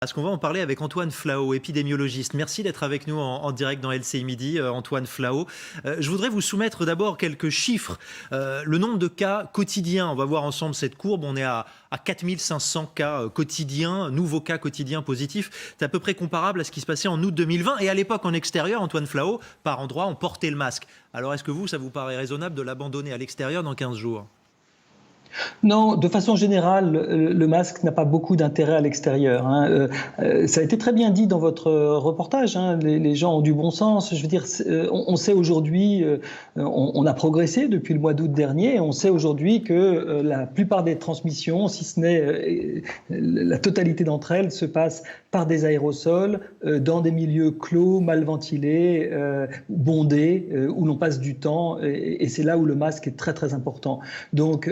Parce qu'on va en parler avec Antoine Flao, épidémiologiste. Merci d'être avec nous en direct dans LCI Midi, Antoine Flao. Je voudrais vous soumettre d'abord quelques chiffres. Le nombre de cas quotidiens, on va voir ensemble cette courbe, on est à 4500 cas quotidiens, nouveaux cas quotidiens positifs. C'est à peu près comparable à ce qui se passait en août 2020. Et à l'époque, en extérieur, Antoine Flao, par endroit, on portait le masque. Alors est-ce que ça vous paraît raisonnable de l'abandonner à l'extérieur dans 15 jours ? Non, de façon générale, le masque n'a pas beaucoup d'intérêt à l'extérieur. Ça a été très bien dit dans votre reportage. Les gens ont du bon sens. Je veux dire, on sait aujourd'hui, on a progressé depuis le mois d'août dernier. Et on sait aujourd'hui que la plupart des transmissions, si ce n'est la totalité d'entre elles, se passent par des aérosols, dans des milieux clos, mal ventilés, bondés, où l'on passe du temps. Et c'est là où le masque est très très important. Donc,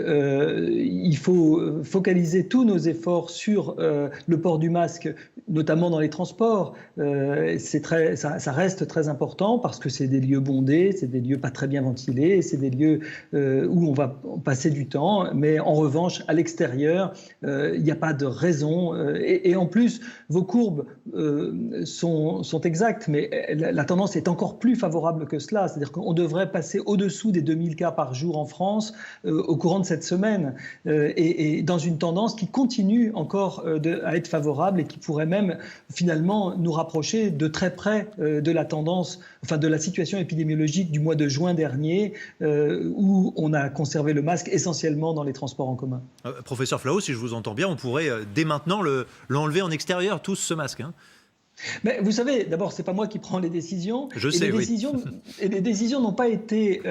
il faut focaliser tous nos efforts sur le port du masque, notamment dans les transports. Ça reste très important parce que c'est des lieux bondés, c'est des lieux pas très bien ventilés, c'est des lieux où on va passer du temps. Mais en revanche, à l'extérieur, il n'y a pas de raison. Et en plus, vos courbes sont exactes, mais la tendance est encore plus favorable que cela. C'est-à-dire qu'on devrait passer au-dessous des 2000 cas par jour en France au courant de cette semaine. Et dans une tendance qui continue encore à être favorable et qui pourrait même finalement nous rapprocher de très près de la tendance, enfin de la situation épidémiologique du mois de juin dernier, où on a conservé le masque essentiellement dans les transports en commun. Professeur Flao, si je vous entends bien, on pourrait dès maintenant l'enlever en extérieur, tous ce masque. Mais vous savez, d'abord, c'est pas moi qui prends les décisions. Je sais, oui. Et les décisions n'ont pas été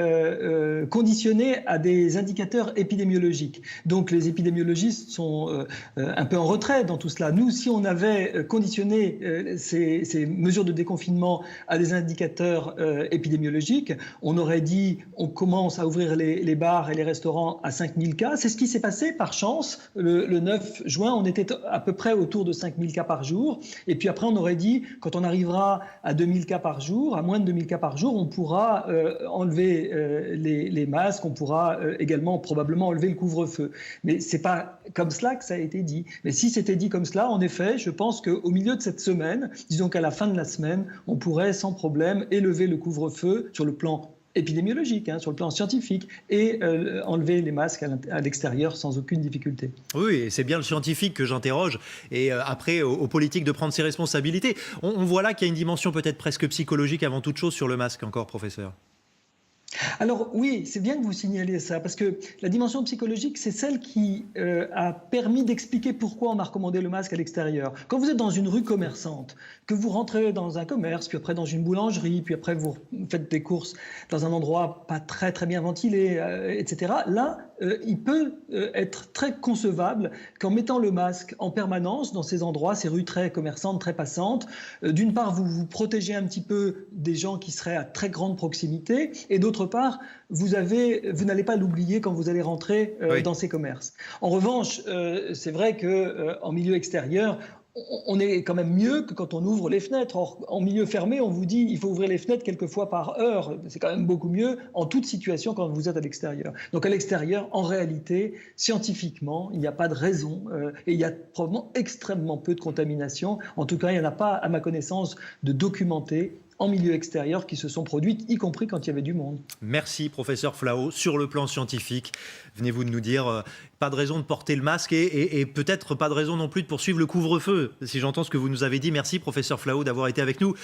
conditionnées à des indicateurs épidémiologiques. Donc, les épidémiologistes sont un peu en retrait dans tout cela. Nous, si on avait conditionné ces mesures de déconfinement à des indicateurs épidémiologiques, on aurait dit on commence à ouvrir les bars et les restaurants à 5000 cas. C'est ce qui s'est passé par chance. Le 9 juin, on était à peu près autour de 5000 cas par jour. Et puis après, on aurait dit, quand on arrivera à 2000 cas par jour, à moins de 2000 cas par jour, on pourra enlever les masques, on pourra également probablement enlever le couvre-feu. Mais c'est pas comme cela que ça a été dit. Mais si c'était dit comme cela, en effet, je pense qu'au milieu de cette semaine, disons qu'à la fin de la semaine, on pourrait sans problème élever le couvre-feu sur le plan épidémiologique, sur le plan scientifique, et enlever les masques à l'extérieur sans aucune difficulté. Oui, et c'est bien le scientifique que j'interroge, et après, aux politiques de prendre ses responsabilités. On voit là qu'il y a une dimension peut-être presque psychologique avant toute chose sur le masque encore, professeur. Alors oui, c'est bien que vous signaliez ça, parce que la dimension psychologique, c'est celle qui a permis d'expliquer pourquoi on a recommandé le masque à l'extérieur. Quand vous êtes dans une rue commerçante, que vous rentrez dans un commerce, puis après dans une boulangerie, puis après vous faites des courses dans un endroit pas très très bien ventilé, etc., là, il peut être très concevable qu'en mettant le masque en permanence dans ces endroits, ces rues très commerçantes, très passantes, d'une part, vous vous protégez un petit peu des gens qui seraient à très grande proximité, et d'autre part, vous n'allez pas l'oublier quand vous allez rentrer dans ces commerces. En revanche, c'est vrai qu'en milieu extérieur, on est quand même mieux que quand on ouvre les fenêtres. Or, en milieu fermé, on vous dit il faut ouvrir les fenêtres quelques fois par heure. C'est quand même beaucoup mieux en toute situation quand vous êtes à l'extérieur. Donc à l'extérieur, en réalité, scientifiquement, il n'y a pas de raison et il y a probablement extrêmement peu de contamination. En tout cas, il n'y en a pas, à ma connaissance, de documentés en milieu extérieur qui se sont produites, y compris quand il y avait du monde. Merci, professeur Flao. Sur le plan scientifique, venez-vous de nous dire pas de raison de porter le masque et peut-être pas de raison non plus de poursuivre le couvre-feu, si j'entends ce que vous nous avez dit. Merci, professeur Flao, d'avoir été avec nous.